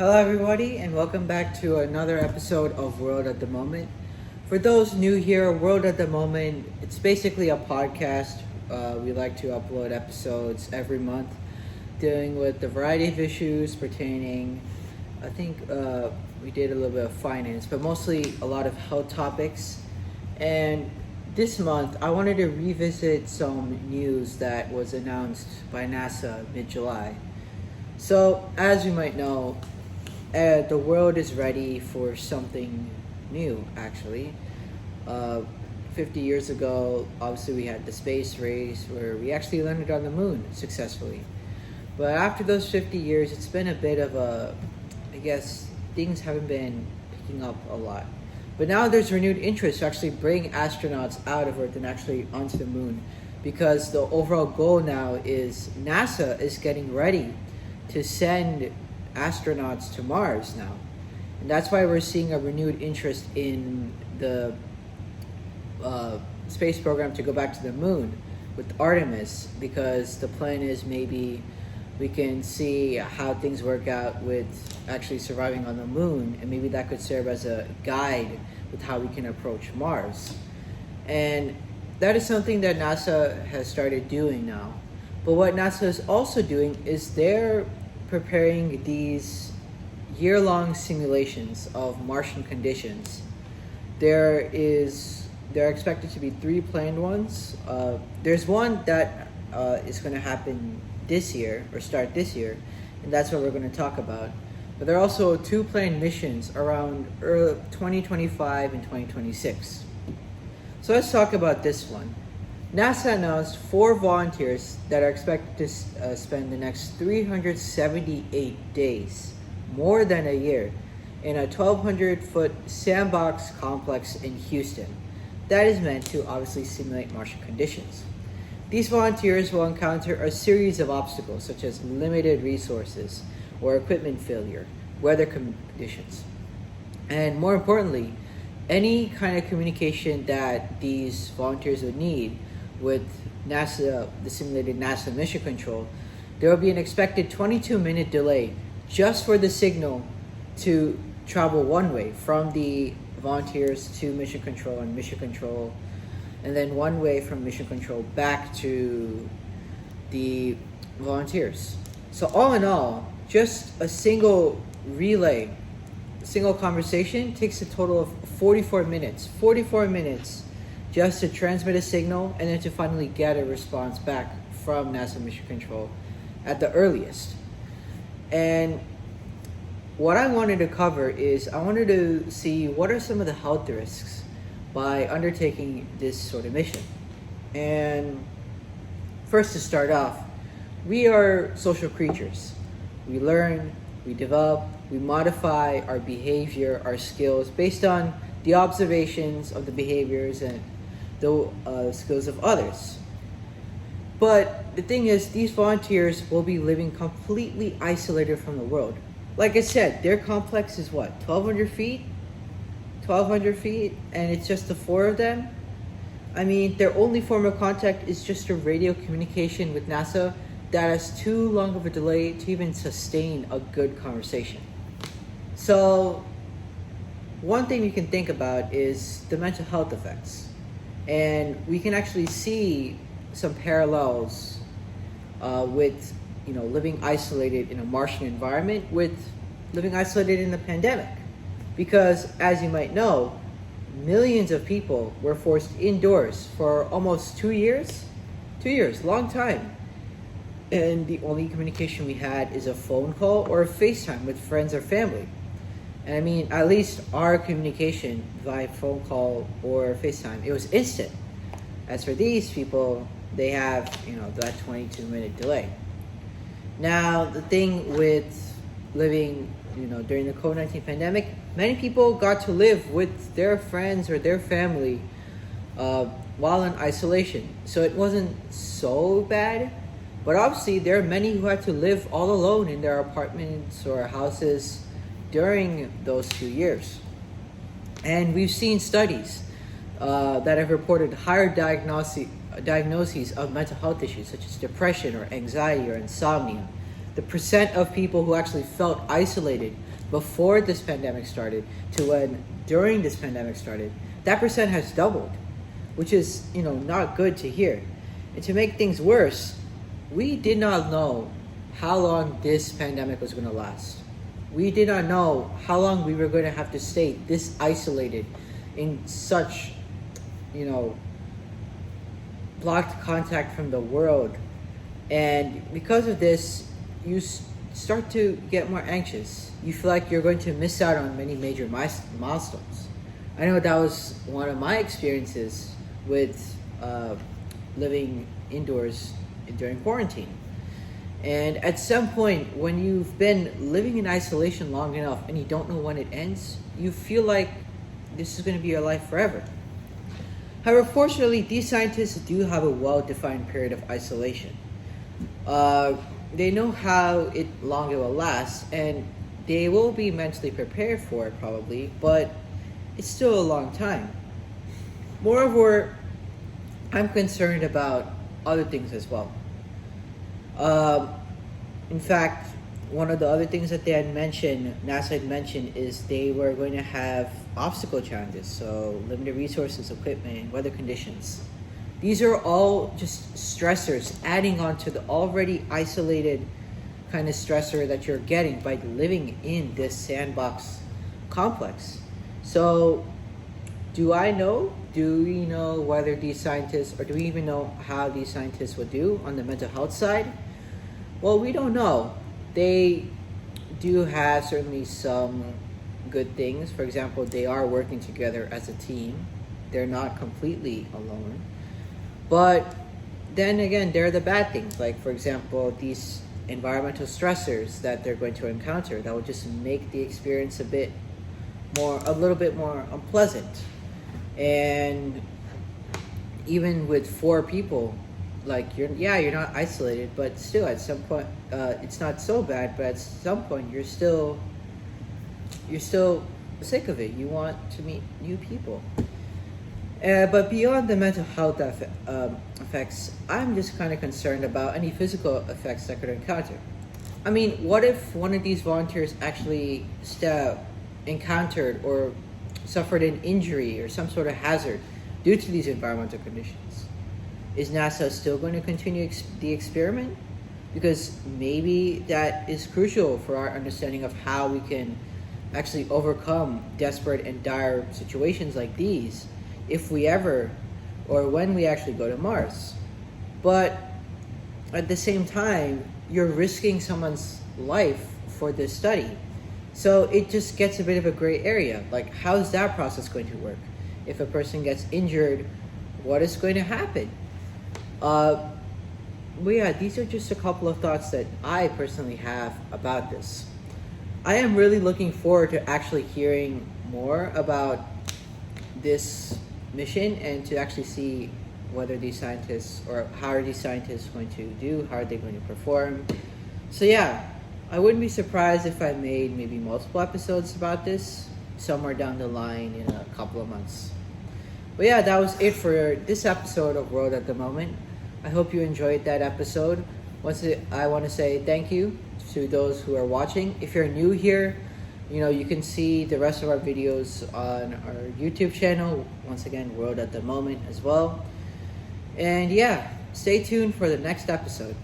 Hello, everybody, and welcome back to another episode of World at the Moment. For those new here, World at the Moment, it's basically a podcast. We like to upload episodes every month dealing with a variety of issues pertaining, I think we did a little bit of finance, but mostly a lot of health topics. And this month, I wanted to revisit some news that was announced by NASA mid-July. So, as you might know, the world is ready for something new, actually. 50 years ago, obviously, we had the space race where we actually landed on the moon successfully. But after those 50 years, it's been a bit of I guess, things haven't been picking up a lot. But now there's renewed interest to actually bring astronauts out of Earth and actually onto the moon, because the overall goal now is NASA is getting ready to send astronauts to Mars now. And that's why we're seeing a renewed interest in the space program to go back to the moon with Artemis, because the plan is maybe we can see how things work out with actually surviving on the moon, and maybe that could serve as a guide with how we can approach Mars. And that is something that NASA has started doing now. But what NASA is also doing is they're preparing these year-long simulations of Martian conditions. They're expected to be 3 planned ones. There's one that is going to happen this year, or start this year, and that's what we're going to talk about. But there are also 2 planned missions around 2025 and 2026. So let's talk about this one. NASA announced 4 volunteers that are expected to spend the next 378 days, more than a year, in a 1,200-foot sandbox complex in Houston. That is meant to obviously simulate Martian conditions. These volunteers will encounter a series of obstacles, such as limited resources or equipment failure, weather conditions, and more importantly, any kind of communication that these volunteers would need with NASA, the simulated NASA mission control. There will be an expected 22-minute delay just for the signal to travel one way from the volunteers to mission control, and then one way from mission control back to the volunteers. So all in all, just a single relay, single conversation takes a total of 44 minutes. 44 minutes just to transmit a signal and then to finally get a response back from NASA Mission Control at the earliest. And what I wanted to cover is I wanted to see what are some of the health risks by undertaking this sort of mission. And first, to start off, we are social creatures. We learn, we develop, we modify our behavior, our skills based on the observations of the behaviors and the skills of others. But the thing is, these volunteers will be living completely isolated from the world. Like I said, their complex is what, 1,200 feet? 1,200 feet, and it's just the 4 of them? I mean, their only form of contact is just a radio communication with NASA that has too long of a delay to even sustain a good conversation. So, one thing we can think about is the mental health effects. And we can actually see some parallels with living isolated in a Martian environment with living isolated in the pandemic. Because as you might know, millions of people were forced indoors for almost 2 years. 2 years, long time. And the only communication we had is a phone call or a FaceTime with friends or family. And I mean, at least our communication via phone call or FaceTime, it was instant. As for these people, they have, that 22-minute delay. Now, the thing with living, during the COVID-19 pandemic, many people got to live with their friends or their family while in isolation. So it wasn't so bad. But obviously, there are many who had to live all alone in their apartments or houses during those 2 years. And we've seen studies that have reported higher diagnoses of mental health issues such as depression or anxiety or insomnia. The percent of people who actually felt isolated before this pandemic started to when during this pandemic started, that percent has doubled, which is, not good to hear. And to make things worse, we did not know how long this pandemic was going to last. We did not know how long we were going to have to stay this isolated in such, blocked contact from the world. And because of this, you start to get more anxious. You feel like you're going to miss out on many major milestones. I know that was one of my experiences with living indoors during quarantine. And at some point, when you've been living in isolation long enough and you don't know when it ends, you feel like this is going to be your life forever. However, fortunately, these scientists do have a well-defined period of isolation. They know how long it will last, and they will be mentally prepared for it probably, but it's still a long time. Moreover, I'm concerned about other things as well. In fact, one of the other things that NASA had mentioned, is they were going to have obstacle challenges, so limited resources, equipment, weather conditions. These are all just stressors adding on to the already isolated kind of stressor that you're getting by living in this sandbox complex. So, do we know whether these scientists, or do we even know how these scientists would do on the mental health side? Well, we don't know. They do have certainly some good things. For example, they are working together as a team. They're not completely alone. But then again, there are the bad things. Like, for example, these environmental stressors that they're going to encounter that will just make the experience a little bit more unpleasant. And even with 4 people, like you're not isolated, but still at some point it's not so bad, but at some point you're still sick of it. You want to meet new people. But beyond the mental health effects, I'm just kind of concerned about any physical effects that could encounter. I mean, what if one of these volunteers actually encountered or suffered an injury or some sort of hazard due to these environmental conditions? Is NASA still going to continue the experiment? Because maybe that is crucial for our understanding of how we can actually overcome desperate and dire situations like these if we ever, or when we actually go to Mars. But at the same time, you're risking someone's life for this study. So it just gets a bit of a gray area. Like, how's that process going to work? If a person gets injured, what is going to happen? But yeah, these are just a couple of thoughts that I personally have about this. I am really looking forward to actually hearing more about this mission and to actually see whether these scientists, or how are these scientists going to do, how are they going to perform. So yeah, I wouldn't be surprised if I made maybe multiple episodes about this somewhere down the line in a couple of months. But yeah, that was it for this episode of World at the Moment. I hope you enjoyed that episode. I want to say thank you to those who are watching. If you're new here, you can see the rest of our videos on our YouTube channel. Once again, World at the Moment as well. And yeah, stay tuned for the next episode.